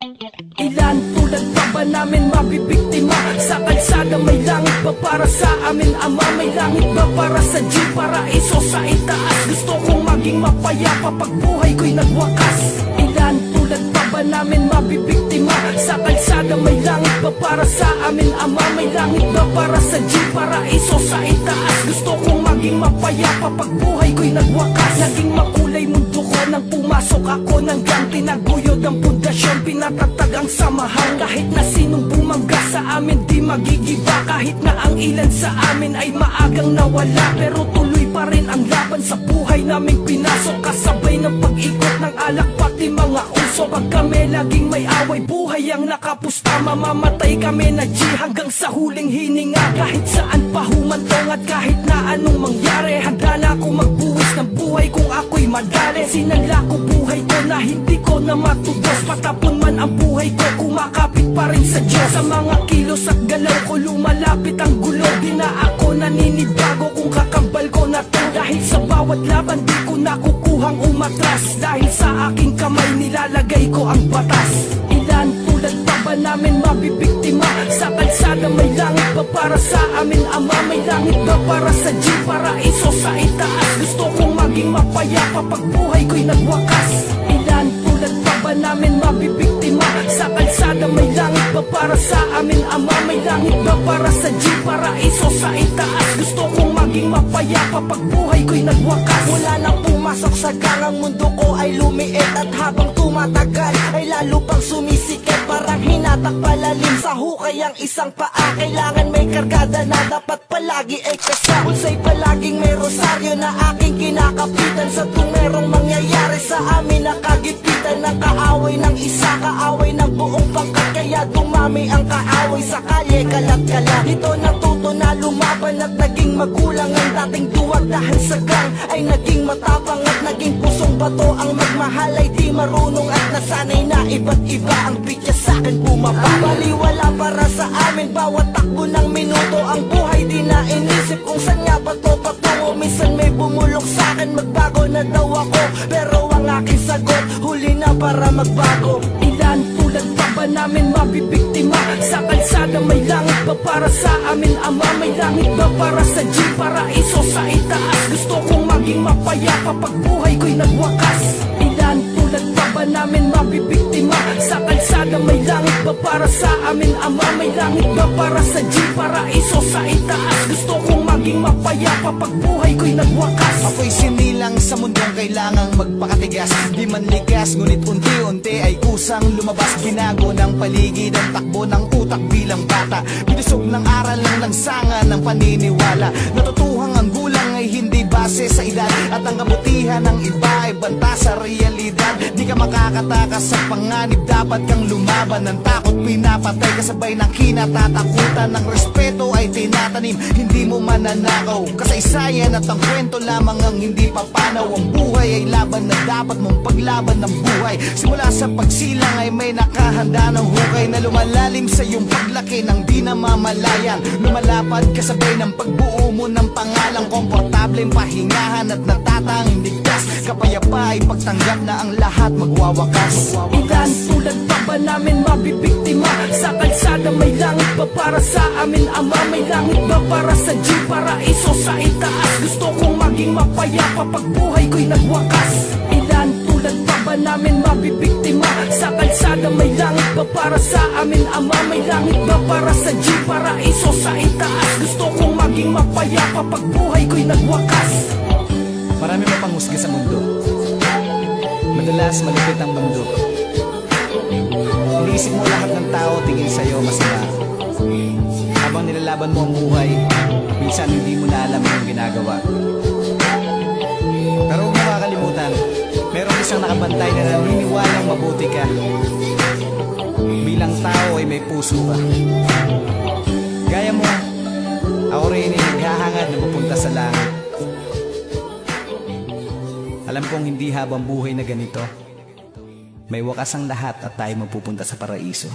Ilan tulad pa ba namin mabibiktima? Sa kalsada may langit ba para sa amin Ama? May langit ba para sa G? Paraiso sa itaas. Gusto kong maging mapayapa pag buhay ko'y nagwakas. Ilan tulad pa ba namin mabibiktima? Sa kalsada may langit ba para sa amin Ama? May langit ba para sa G? Paraiso sa itaas. Gusto kong maging mapayapa pag buhay ko'y nagwakas. Naging makulay mundo ko nang pumasok ako ng gang. Tinaguyod ang pundasyon, pinatatag ang samahan. Kahit na sinong bumangga sa amin di magigiba. Kahit na ang ilan sa amin ay maagang nawala, pero tuloy pa rin ang laban sa buhay naming pinasok. Kasabay ng pag-ikot ng alak pati mga uso. Pag kami laging may away, buhay ang nakapusta. Mamamatay kami na G hanggang sa huling hininga. Kahit saan pa humantong at kahit na anong mangyari, handa na ako magbuwis ng buhay kung ako'y madali. Sinala ko buhay ko na hindi ko na matubos. Patapon man ang buhay ko, kumakapit pa rin sa Diyos. Sa mga kilos at galaw ko lumalapit ang gulo. Di na ako naninibago kung kakambal ko na to. Dahil sa bawat laban di ko nakukuhang umatras. Dahil sa aking kamay nilalagay ko ang batas. Ilan tulad pa ba namin mabibiktima? Sa kalsada may langit ba para sa amin Ama? May langit ba para sa G? Paraiso sa itaas. Gusto kong maging mapayapa pag buhay ko'y nagwakas. Ilan tulad pa ba namin mabibiktima? Sa kalsada may langit ba para sa amin Ama? May langit ba para sa G? Paraiso sa itaas. Gusto kong maging mapayapa pag buhay ko'y nagwakas. Wala nang pumasok sa gang, ang mundo ko ay lumiit. At habang tumatagal ay lalo pang sumisikip. Parang hinatak palalim sa hukay ang isang paa. Kailangan may kargada na dapat palagi ay kasa. Unsay palaging may rosaryo na aking kinakapitan. Sa tuwing merong mangyayari sa amin, nakagipitan ng kaaway ng isa, kaaway ng buong pangkat. Kaya dumami ang kaaway sa kalye, kalat-kalat. Dito natuto na lumaban at naging magulang. Ang dating duwag dahil sa gang ay naging matapang. At naging pusong bato ang magmahal ay di marunong. At nasanay na iba't iba ang bitya sa'kin bumaba. Baliwala para sa amin bawat takbo ng minuto. Ang buhay di na inisip kung saan nga ba to patungo. Minsan may bumulong sa'kin, magbago na daw ako. Pero ang aking sagot, huli na para magbago. Ilan tulad pa ba namin mabibiktima? Sa kalsada may langit ba para sa amin Ama? May langit ba para sa G? Paraiso sa itaas. Gusto kong maging mapayapa pag buhay ko'y nagwakas. Ilan tulad pa ba namin mabibiktima? Sa kalsada may langit ba para sa amin Ama? May langit ba para sa G? Paraiso sa itaas. Gusto kong maging mapayapa pag buhay ko'y nagwakas. Ako'y sinilang sa mundong kailangang magpakatigas. Di man likas, ngunit unti-unti ay kusang lumabas. Binago ng paligid ang takbo ng utak bilang bata. Binusog ng aral ng langsangan ng paniniwala. Natutuhang ang gulang ay hindi base sa edad. At ang kabutihan ng iba ay banta sa realidad. Di ka makakatakas sa panganib, dapat kang lumaban. Ng takot pinapatay kasabay ng kinatatakutan. Ng respeto ay tinatanim, hindi mo mananakaw. Kasaysayan at ang kwento lamang ang hindi papanaw. Ang buhay ay laban na dapat mong paglaban ng buhay. Simula sa pagsilang ay may nakahanda ng hukay na lumalalim sa iyong paglaki ng di namamalayan. Lumalapad kasabay ng pagbuo mo ng pangalang komportableng pahingahan at natatanging ligtas. Kapayapa ay pagtanggap na ang lahat magwawakas. Ilan tulad pa ba namin mabibiktima? Sa kalsada may langit ba para sa amin Ama? May langit ba para sa G? Paraiso sa itaas. Gusto kong maging mapayapa pag buhay ko'y nagwakas. Ilan tulad pa ba namin mabibiktima? Sa kalsada may langit ba para sa amin Ama? May langit ba para sa G? Paraiso sa itaas. Gusto kong maging mapayapa pag buhay ko'y nagwakas. Marami mapanghusga sa mundo. Madalas malupit ang mundo. Iniisip mo lahat ng tao tingin sa'yo masama. Habang nilalaban mo ang buhay, minsan hindi mo na alam yung ginagawa. Pero huwag mo makakalimutan, merong isang nakabantay na naniniwalang mabuti ka. Bilang tao ay may puso ka. Gaya mo, ako rin ay naghahangad na mapunta sa langit. Alam kong hindi habang buhay na ganito, may wakas ang lahat at tayo mapupunta sa paraiso.